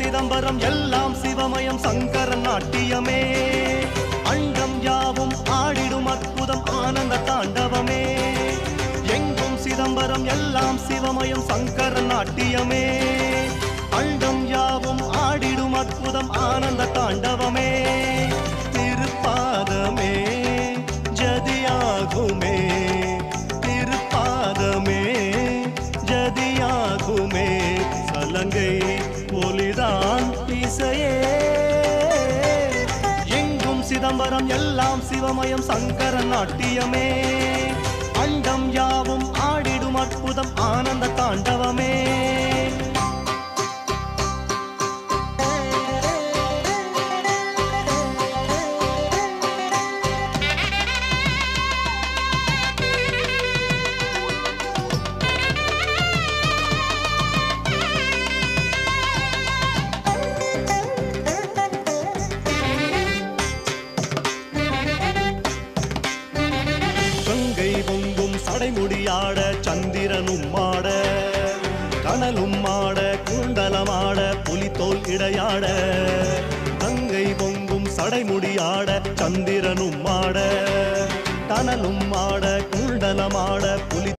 சிதம்பரம் எல்லாம் சிவமயம் சங்கரன் நாட்டியமே அண்டம் யாவும் ஆடிடும் அற்புதம் ஆனந்த தாண்டவமே எங்கும் சிதம்பரம் எல்லாம் சிவமயம் சங்கரன் நாட்டியமே அண்டம் யாவும் ஆடிடும் அற்புதம் ஆனந்த தாண்டவமே திருப்பாதமே ஜதியாகுமே திருப்பாதமே ஜதியாகுமே சலங்கை ஒலிதான் இசையே எங்கும் சிதம்பரம் எல்லாம் சிவமயம் சங்கரன் நாட்டியமே அண்டம் யாவும் ஆடிடும் அற்புதம் ஆனந்த தாண்டவமே சடைமுடியாட சந்திரனும் ஆட கனலும் ஆட குண்டலமாட புலித்தோல் இடையாட கங்கை பொங்கும் சடைமுடியாட சந்திரனும் ஆட கனலும் ஆட குண்டலமாட புலி